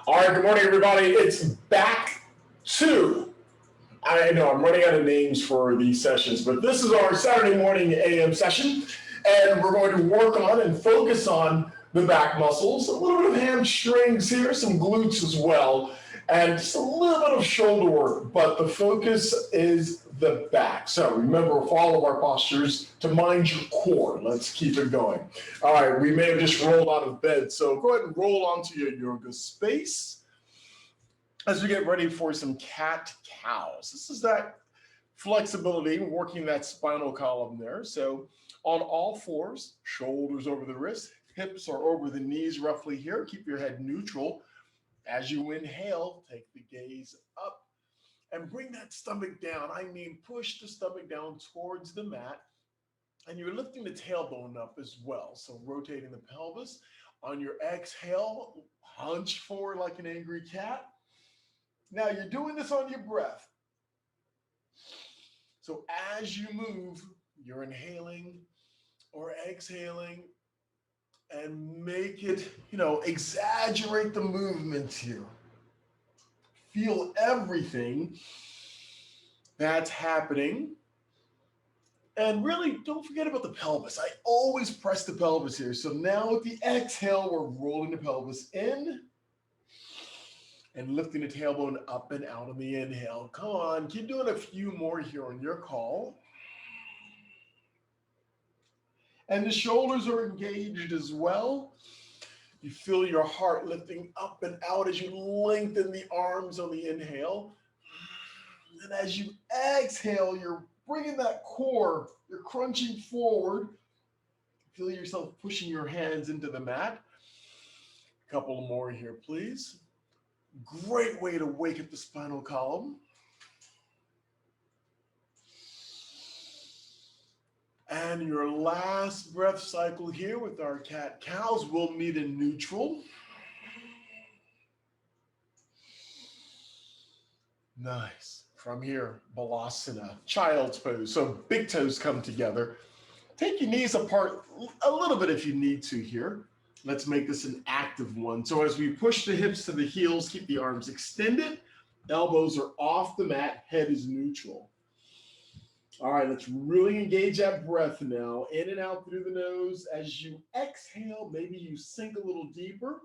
All right, good morning, everybody. It's back to, I know I'm running out of names for these sessions, but this is our Saturday morning AM session, and we're going to work on and focus on the back muscles, a little bit of hamstrings here, some glutes as well, and just a little bit of shoulder work, but the focus is the back. So remember, for all of our postures, to mind your core. Let's keep it going. All right, we may have just rolled out of bed, so go ahead and roll onto your yoga space as we get ready for some cat-cows. This is that flexibility, working that spinal column there. So on all fours, shoulders over the wrists, hips are over the knees roughly here. Keep your head neutral. As you inhale, take the gaze up and bring that stomach down. I mean, push the stomach down towards the mat. And you're lifting the tailbone up as well. So rotating the pelvis. On your exhale, hunch forward like an angry cat. Now you're doing this on your breath. So as you move, you're inhaling or exhaling, and make it, exaggerate the movement here. Feel everything that's happening. And really, don't forget about the pelvis. I always press the pelvis here. So now with the exhale, we're rolling the pelvis in and lifting the tailbone up and out on the inhale. Come on, keep doing a few more here on your call. And the shoulders are engaged as well. You feel your heart lifting up and out as you lengthen the arms on the inhale. And as you exhale, you're bringing that core, you're crunching forward. Feel yourself pushing your hands into the mat. A couple more here, please. Great way to wake up the spinal column. And your last breath cycle here with our cat-cows will meet in neutral. Nice. From here, Balasana, child's pose. So big toes come together. Take your knees apart a little bit if you need to here. Let's make this an active one. So as we push the hips to the heels, keep the arms extended. Elbows are off the mat, head is neutral. All right, let's really engage that breath now. In and out through the nose. As you exhale, maybe you sink a little deeper.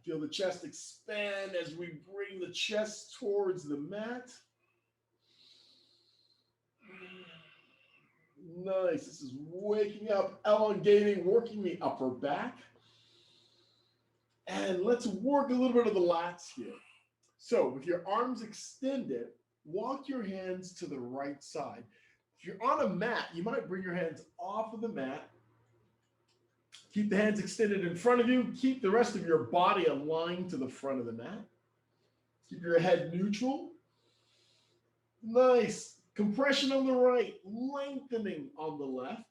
Feel the chest expand as we bring the chest towards the mat. Nice. This is waking up, elongating, working the upper back. And let's work a little bit of the lats here. So with your arms extended, walk your hands to the right side. If you're on a mat, you might bring your hands off of the mat. Keep the hands extended in front of you. Keep the rest of your body aligned to the front of the mat. Keep your head neutral. Nice. Compression on the right, lengthening on the left.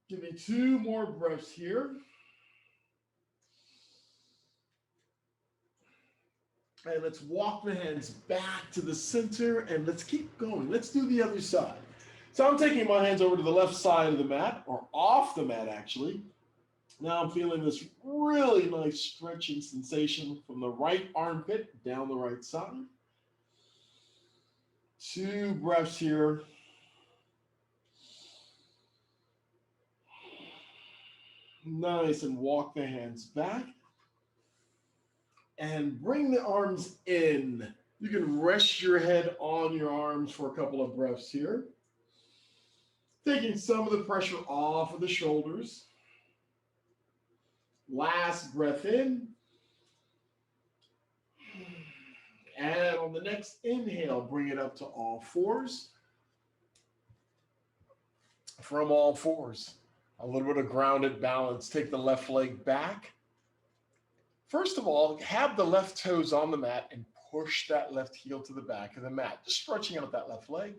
Give me 2 more breaths here. And let's walk the hands back to the center and let's keep going. Let's do the other side. So I'm taking my hands over to the left side of the mat, or off the mat actually. Now I'm feeling this really nice stretching sensation from the right armpit down the right side. 2 breaths here. Nice, and walk the hands back. And bring the arms in. You can rest your head on your arms for a couple of breaths here. Taking some of the pressure off of the shoulders. Last breath in. And on the next inhale, bring it up to all fours. From all fours, a little bit of grounded balance. Take the left leg back. First of all, have the left toes on the mat and push that left heel to the back of the mat, just stretching out that left leg.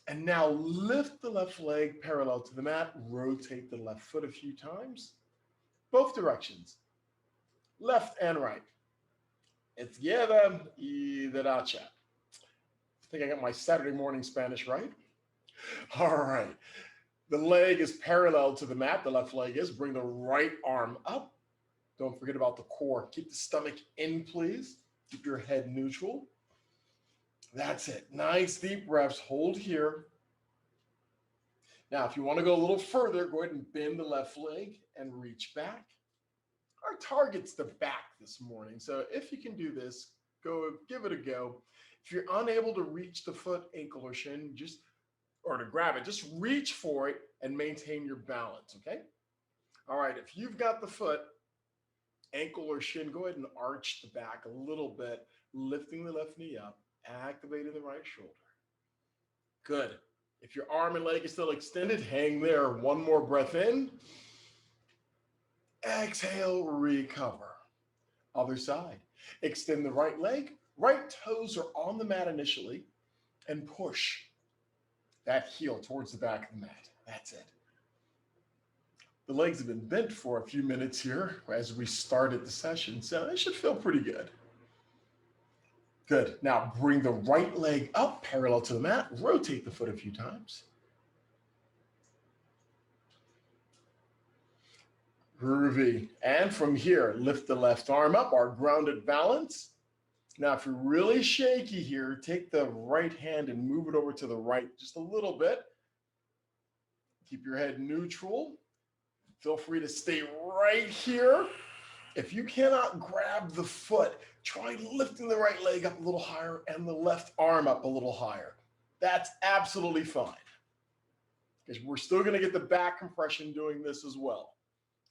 And now lift the left leg parallel to the mat, rotate the left foot a few times, both directions, left and right. Izquierda y derecha. I think I got my Saturday morning Spanish right. All right. The leg is parallel to the mat. The left leg is. Bring the right arm up. Don't forget about the core. Keep the stomach in, please. Keep your head neutral. That's it. Nice deep breaths. Hold here. Now, if you want to go a little further, go ahead and bend the left leg and reach back. Our target's the back this morning. So if you can do this, go give it a go. If you're unable to reach the foot, ankle, or shin, or to grab it, just reach for it and maintain your balance, okay? All right, if you've got the foot, ankle, or shin, go ahead and arch the back a little bit, lifting the left knee up, activating the right shoulder. Good. If your arm and leg is still extended, hang there. One more breath in. Exhale, recover. Other side. Extend the right leg. Right toes are on the mat initially, and push that heel towards the back of the mat. That's it. The legs have been bent for a few minutes here as we started the session, so it should feel pretty good. Good. Now bring the right leg up parallel to the mat. Rotate the foot a few times. Groovy. And from here, lift the left arm up, our grounded balance. Now, if you're really shaky here, take the right hand and move it over to the right just a little bit. Keep your head neutral. Feel free to stay right here. If you cannot grab the foot, try lifting the right leg up a little higher and the left arm up a little higher. That's absolutely fine, because we're still going to get the back compression doing this as well.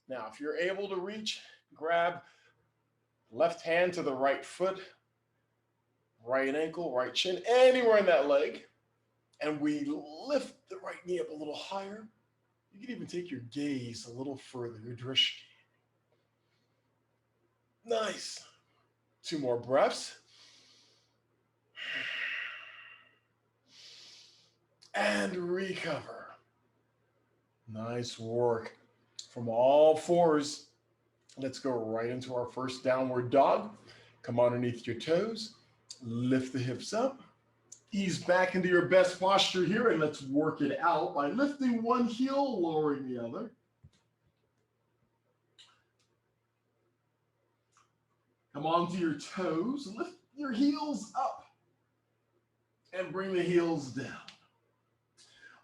Now, if you're able to reach, grab left hand to the right foot, right ankle, right shin, anywhere in that leg, and we lift the right knee up a little higher. You can even take your gaze a little further, your drishti. Nice. 2 more breaths. And recover. Nice work. From all fours, let's go right into our first downward dog. Come underneath your toes. Lift the hips up. Ease back into your best posture here, and let's work it out by lifting one heel, lowering the other. Come onto your toes, lift your heels up, and bring the heels down.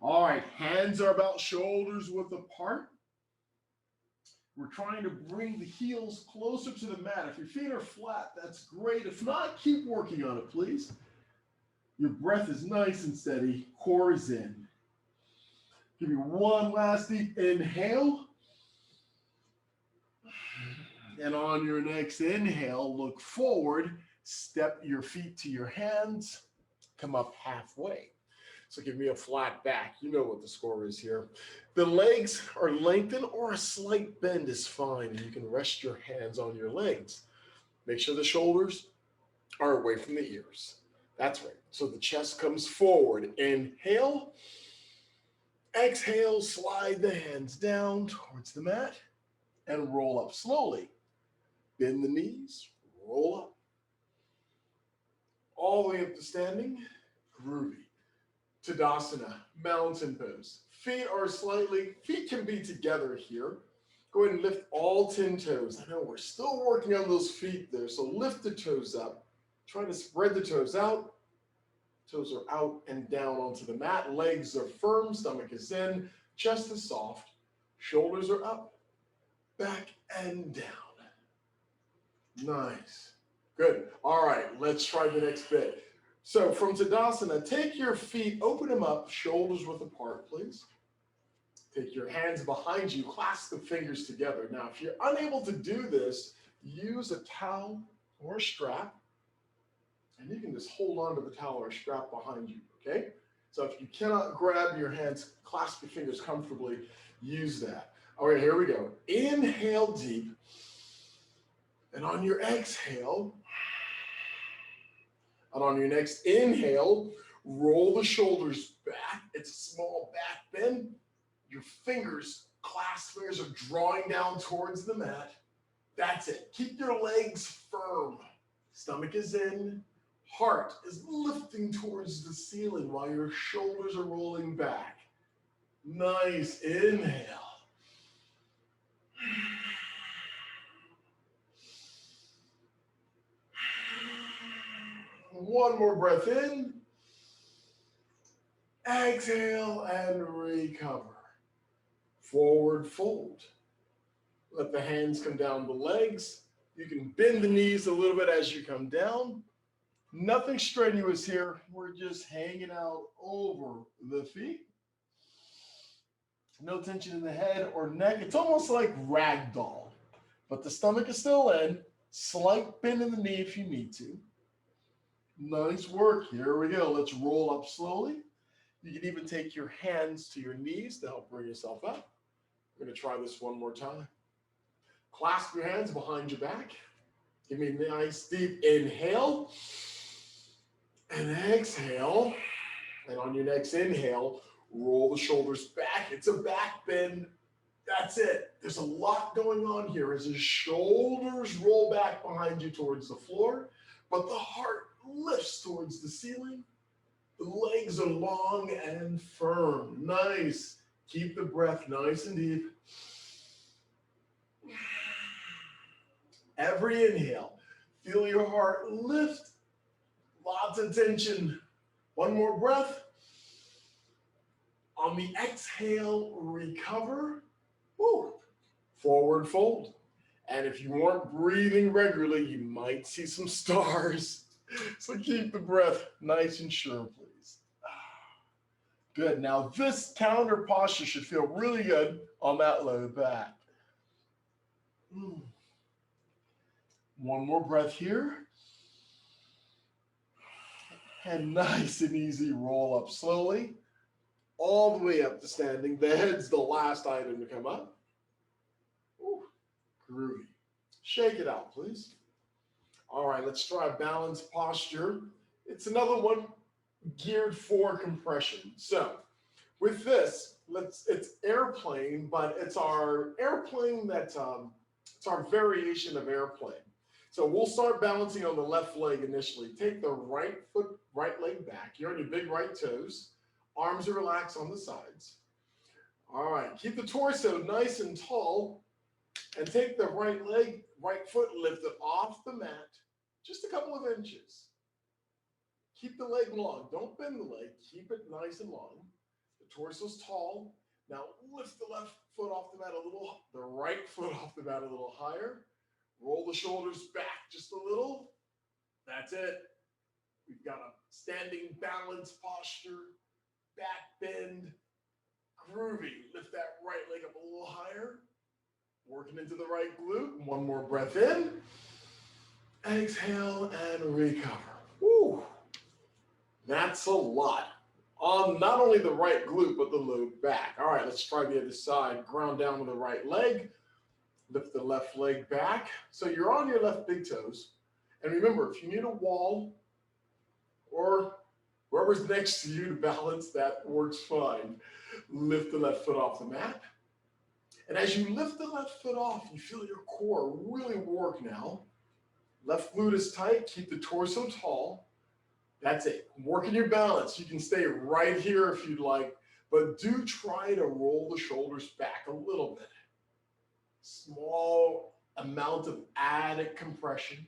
All right, hands are about shoulders width apart. We're trying to bring the heels closer to the mat. If your feet are flat, that's great. If not, keep working on it, please. Your breath is nice and steady. Core is in. Give me one last deep inhale. And on your next inhale, look forward. Step your feet to your hands. Come up halfway. So give me a flat back. You know what the score is here. The legs are lengthened or a slight bend is fine. You can rest your hands on your legs. Make sure the shoulders are away from the ears. That's right. So the chest comes forward. Inhale. Exhale, slide the hands down towards the mat and roll up slowly. Bend the knees, roll up. All the way up to standing, groovy. Tadasana, mountain pose. Feet can be together here. Go ahead and lift all 10 toes. I know we're still working on those feet there, so lift the toes up. Try to spread the toes out. Toes are out and down onto the mat. Legs are firm, stomach is in, chest is soft, shoulders are up, back and down. Nice. Good. All right, let's try the next bit. So from Tadasana, take your feet, open them up, shoulders width apart, please. Take your hands behind you, clasp the fingers together. Now, if you're unable to do this, use a towel or a strap, and you can just hold on to the towel or strap behind you, okay? So if you cannot grab your hands, clasp your fingers comfortably, use that. All right, here we go. Inhale deep. And on your exhale, and on your next inhale, roll the shoulders back. It's a small back bend. Your clasped fingers are drawing down towards the mat. That's it. Keep your legs firm. Stomach is in. Heart is lifting towards the ceiling while your shoulders are rolling back. Nice. Inhale. One more breath in. Exhale and recover. Forward fold. Let the hands come down the legs. You can bend the knees a little bit as you come down. Nothing strenuous here. We're just hanging out over the feet. No tension in the head or neck. It's almost like ragdoll, but the stomach is still in. Slight bend in the knee if you need to. Nice work. Here we go. Let's roll up slowly. You can even take your hands to your knees to help bring yourself up. We're going to try this one more time. Clasp your hands behind your back. Give me a nice deep inhale and exhale. And on your next inhale, roll the shoulders back. It's a back bend. That's it. There's a lot going on here as the shoulders roll back behind you towards the floor, but the heart lifts towards the ceiling. The legs are long and firm. Nice. Keep the breath nice and deep. Every inhale, feel your heart lift. Lots of tension. One more breath. On the exhale, recover. Woo. Forward fold. And if you weren't breathing regularly, you might see some stars. So keep the breath nice and sure, please. Good. Now this counter posture should feel really good on that low back. One more breath here. And nice and easy, roll up slowly. All the way up to standing. The head's the last item to come up. Ooh, groovy. Shake it out, please. All right, let's try balanced posture. It's another one geared for compression. So with this, it's airplane, but it's our airplane that's it's our variation of airplane. So we'll start balancing on the left leg initially. Take the right foot, right leg back. You're on your big right toes. Arms are relaxed on the sides. All right, keep the torso nice and tall and take the right leg, right foot, lift it off the mat just a couple of inches. Keep the leg long. Don't bend the leg. Keep it nice and long. The torso's tall. Now lift the left foot off the mat a little, the right foot off the mat a little higher. Roll the shoulders back just a little. That's it. We've got a standing balance posture, back bend, groovy. Lift that right leg up a little higher. Working into the right glute. One more breath in. Exhale and recover. Woo. That's a lot. On not only the right glute, but the low back. All right, let's try the other side. Ground down with the right leg. Lift the left leg back. So you're on your left big toes. And remember, if you need a wall or whoever's next to you to balance, that works fine. Lift the left foot off the mat. And as you lift the left foot off, you feel your core really work now. Left glute is tight. Keep the torso tall. That's it. Working your balance. You can stay right here if you'd like, but do try to roll the shoulders back a little bit. Small amount of added compression.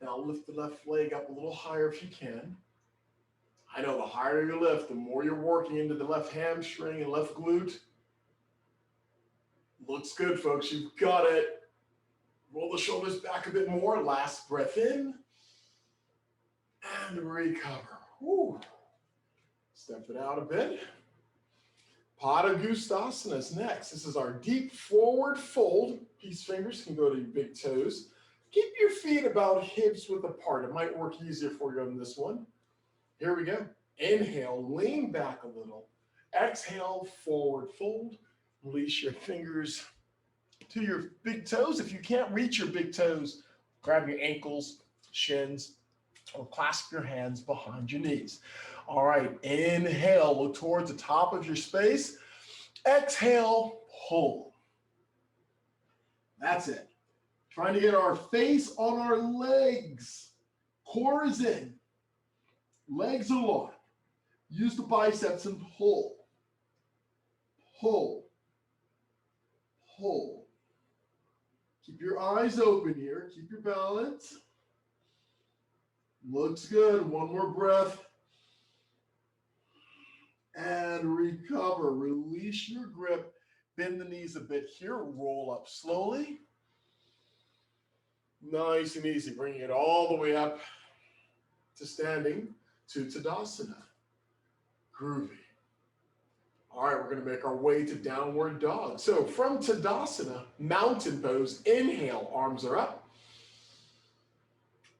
Now lift the left leg up a little higher if you can. I know the higher you lift, the more you're working into the left hamstring and left glute. Looks good, folks. You've got it. Roll the shoulders back a bit more. Last breath in. And recover. Woo. Step it out a bit. Padangusthasana is next. This is our deep forward fold. Peace fingers can go to your big toes. Keep your feet about hips width apart. It might work easier for you on this one. Here we go. Inhale, lean back a little. Exhale, forward fold. Release your fingers to your big toes. If you can't reach your big toes, grab your ankles, shins, or clasp your hands behind your knees. All right, inhale, look towards the top of your space. Exhale, pull. That's it. Trying to get our face on our legs. Core is in. Legs are long. Use the biceps and pull. pull, pull. Keep your eyes open here. Keep your balance. Looks good. One more breath. And recover. Release your grip. Bend the knees a bit here. Roll up slowly. Nice and easy. Bringing it all the way up to standing to Tadasana. Groovy. All right, we're going to make our way to downward dog. So from Tadasana, mountain pose, inhale, arms are up.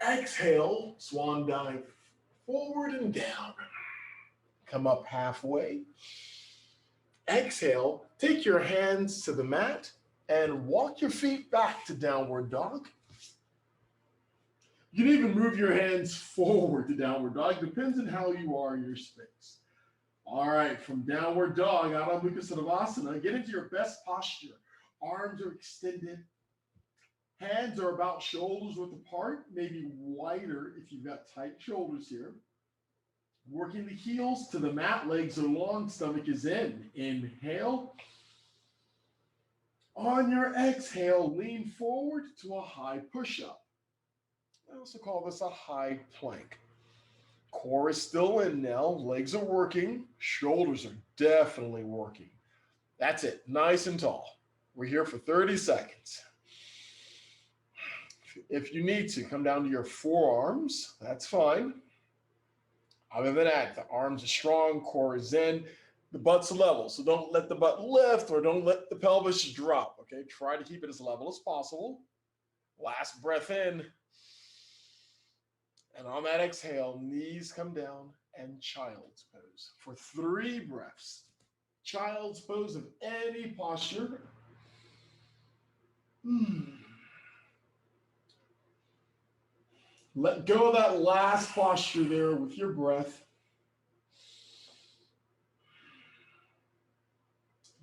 Exhale, swan dive forward and down. Come up halfway. Exhale, take your hands to the mat and walk your feet back to downward dog. You can even move your hands forward to downward dog. Depends on how you are in your space. All right, from downward dog, Adho Mukha Svanasana, get into your best posture. Arms are extended. Hands are about shoulders width apart, maybe wider if you've got tight shoulders here. Working the heels to the mat, legs are long, stomach is in. Inhale. On your exhale, lean forward to a high push-up. I also call this a high plank. Core is still in now, legs are working, shoulders are definitely working. That's it, nice and tall. We're here for 30 seconds. If you need to, come down to your forearms, that's fine. Other than that, the arms are strong, core is in, the butt's level. So don't let the butt lift or don't let the pelvis drop, okay? Try to keep it as level as possible. Last breath in. And on that exhale, knees come down and child's pose for 3 breaths. Child's pose of any posture. Let go of that last posture there with your breath.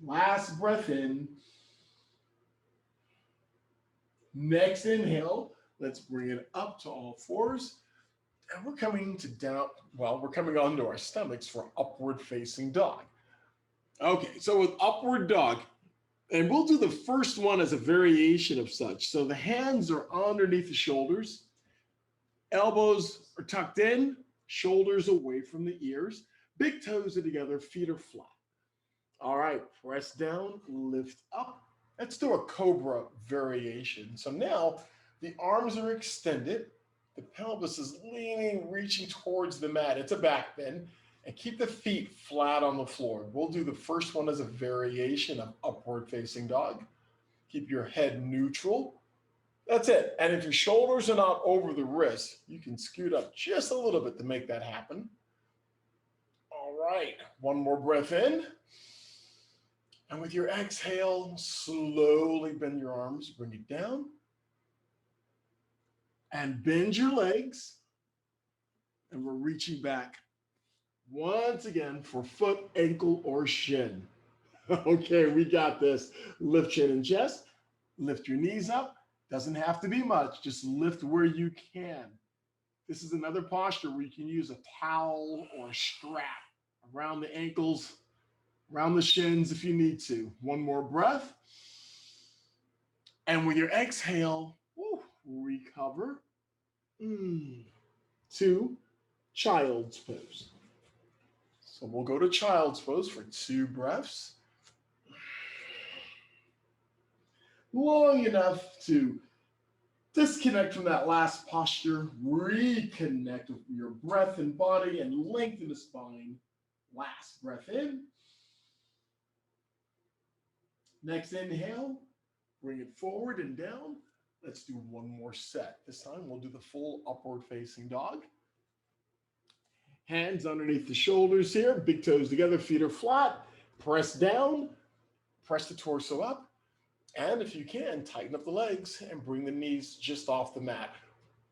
Last breath in. Next inhale, let's bring it up to all fours. And we're coming to down, well, we're coming onto our stomachs for upward facing dog. Okay, so with upward dog, and we'll do the first one as a variation of such. So the hands are underneath the shoulders, elbows are tucked in, shoulders away from the ears, big toes are together, feet are flat. All right, press down, lift up. Let's do a cobra variation. So now the arms are extended. The pelvis is leaning, reaching towards the mat. It's a back bend. And keep the feet flat on the floor. We'll do the first one as a variation of upward facing dog. Keep your head neutral. That's it. And if your shoulders are not over the wrist, you can scoot up just a little bit to make that happen. All right, one more breath in. And with your exhale, slowly bend your arms, bring it down. And bend your legs. And we're reaching back once again for foot, ankle, or shin. Okay, we got this. Lift chin and chest. Lift your knees up. Doesn't have to be much. Just lift where you can. This is another posture where you can use a towel or a strap around the ankles, around the shins if you need to. One more breath. And with your exhale, recover to child's pose. So we'll go to child's pose for 2 breaths. Long enough to disconnect from that last posture, reconnect with your breath and body and lengthen the spine. Last breath in. Next inhale, bring it forward and down. Let's do one more set. This time we'll do the full upward facing dog. Hands underneath the shoulders here, big toes together, feet are flat. Press down, press the torso up. And if you can, tighten up the legs and bring the knees just off the mat.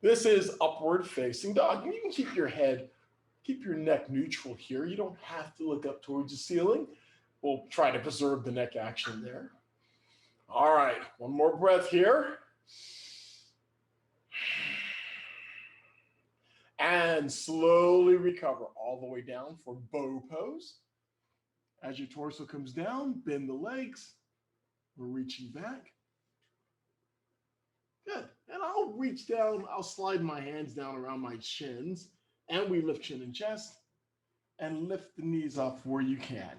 This is upward facing dog. And you can keep your head, keep your neck neutral here. You don't have to look up towards the ceiling. We'll try to preserve the neck action there. All right, one more breath here. And slowly recover all the way down for bow pose. As your torso comes down, bend the legs. We're reaching back. Good. And I'll reach down, I'll slide my hands down around my shins, and we lift chin and chest, and lift the knees up where you can.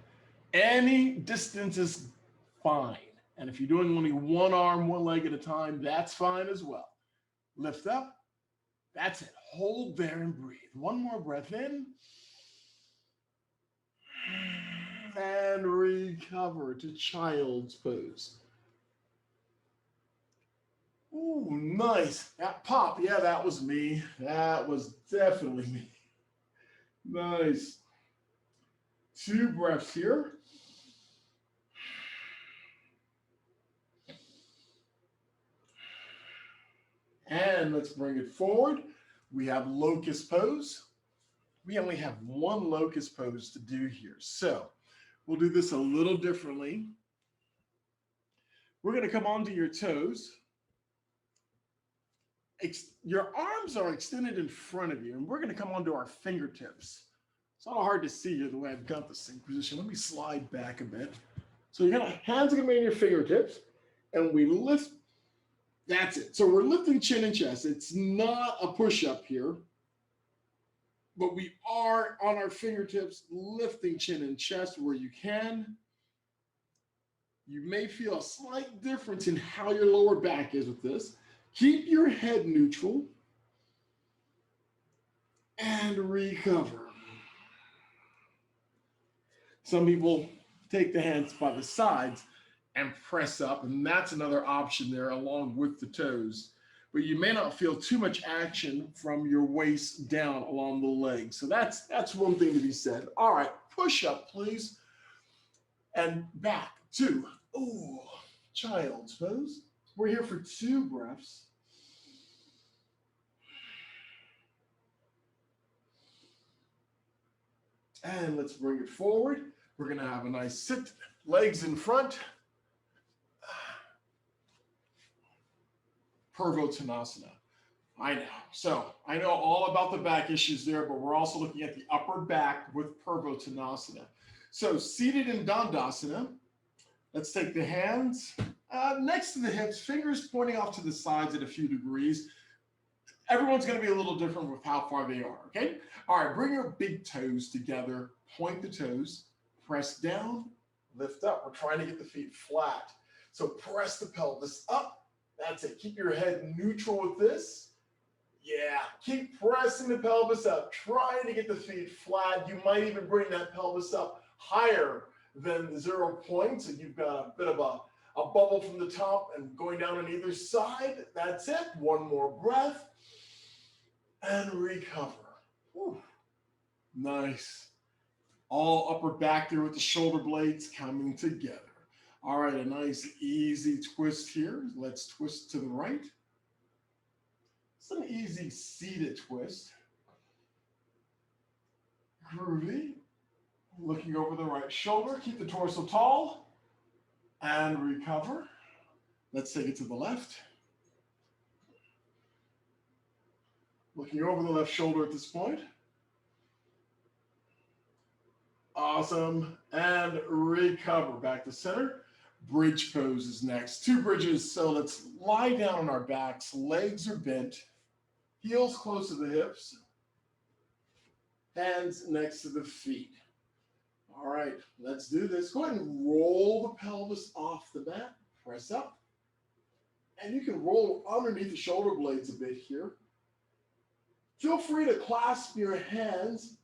Any distance is fine. And if you're doing only one arm, one leg at a time, that's fine as well. Lift up. That's it. Hold there and breathe. One more breath in. And recover to child's pose. Ooh, nice. That pop. Yeah, that was me. That was definitely me. Nice. 2 breaths here. And let's bring it forward. We have locust pose. We only have one locust pose to do here. So we'll do this a little differently. We're going to come onto your toes. Your arms are extended in front of you, and we're going to come onto our fingertips. It's a little hard to see here the way I've got this in position. Let me slide back a bit. So hands are going to be on your fingertips, and we lift. That's it. So we're lifting chin and chest. It's not a push-up here, but we are on our fingertips lifting chin and chest where you can. You may feel a slight difference in how your lower back is with this. Keep your head neutral and recover. Some people take the hands by the sides and press up, and that's another option there along with the toes. But you may not feel too much action from your waist down along the legs. So that's one thing to be said. All right, push up, please. And back to, child's pose. We're here for 2 breaths. And let's bring it forward. We're going to have a nice sit, legs in front. Purvottanasana. I know. So I know all about the back issues there, but we're also looking at the upper back with Purvottanasana. So seated in Dandasana, let's take the hands next to the hips, fingers pointing off to the sides at a few degrees. Everyone's going to be a little different with how far they are, okay? All right, bring your big toes together, point the toes, press down, lift up. We're trying to get the feet flat. So press the pelvis up. That's it. Keep your head neutral with this. Yeah, keep pressing the pelvis up, trying to get the feet flat. You might even bring that pelvis up higher than the 0 point. So you've got a bit of a bubble from the top and going down on either side. That's it. One more breath. And recover. Whew. Nice. All upper back there with the shoulder blades coming together. All right, a nice easy twist here. Let's twist to the right. It's an easy seated twist. Groovy. Looking over the right shoulder. Keep the torso tall. And recover. Let's take it to the left. Looking over the left shoulder at this point. Awesome. And recover. Back to center. Bridge pose is next. 2 bridges. So let's lie down on our backs. Legs are bent. Heels close to the hips. Hands next to the feet. All right, let's do this. Go ahead and roll the pelvis off the mat. Press up. And you can roll underneath the shoulder blades a bit here. Feel free to clasp your hands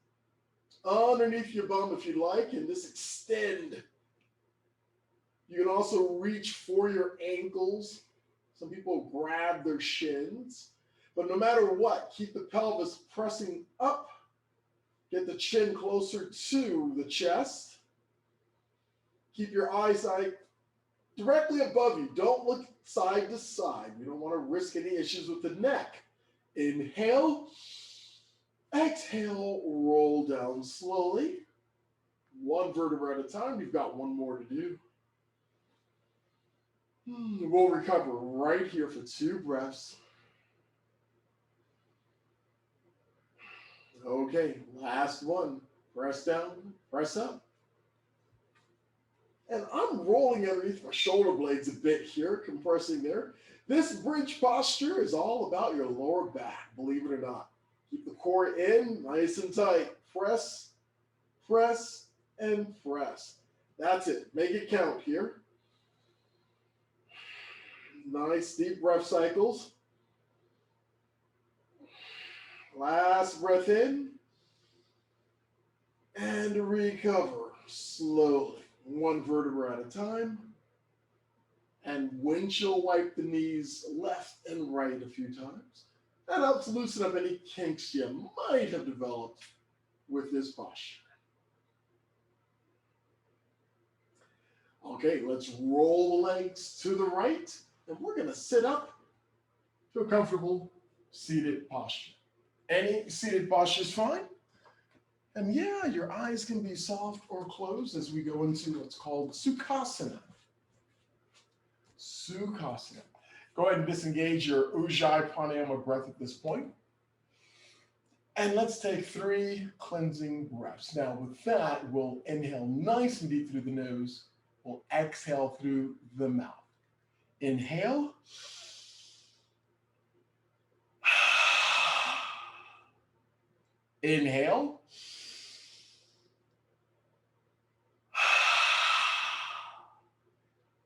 underneath your bum if you like, and just extend. You can also reach for your ankles. Some people grab their shins. But no matter what, keep the pelvis pressing up. Get the chin closer to the chest. Keep your eyesight directly above you. Don't look side to side. We don't want to risk any issues with the neck. Inhale. Exhale, roll down slowly. 1 vertebra at a time. You've got 1 more to do. We'll recover right here for 2 breaths. Okay, last one. Press down, press up. And I'm rolling underneath my shoulder blades a bit here, compressing there. This bridge posture is all about your lower back, believe it or not. Keep the core in, nice and tight. Press, press, and press. That's it. Make it count here. Nice deep breath cycles. Last breath in. And recover slowly, one vertebra at a time. And windshield wipe the knees left and right a few times. That helps loosen up any kinks you might have developed with this posture. Okay, let's roll the legs to the right, and we're going to sit up to a comfortable seated posture. Any seated posture is fine. And yeah, your eyes can be soft or closed as we go into what's called Sukhasana. Sukhasana. Go ahead and disengage your Ujjayi Pranayama breath at this point. And let's take 3 cleansing breaths. Now with that, we'll inhale nice and deep through the nose. We'll exhale through the mouth. Inhale. Inhale.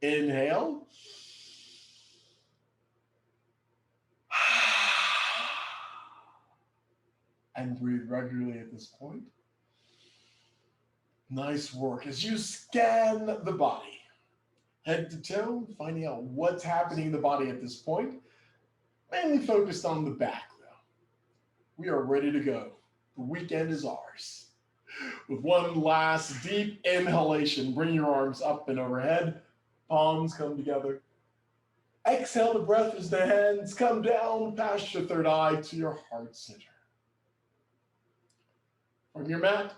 Inhale. And breathe regularly at this point. Nice work. As you scan the body, head to toe, finding out what's happening in the body at this point, mainly focused on the back though. We are ready to go. The weekend is ours. With one last deep inhalation, bring your arms up and overhead, palms come together. Exhale the breath as the hands come down past your third eye to your heart center. From your mat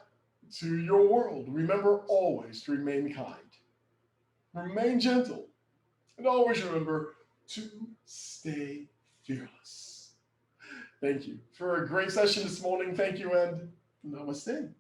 to your world, remember always to remain kind, remain gentle, and always remember to stay fearless. Thank you for a great session this morning. Thank you and namaste.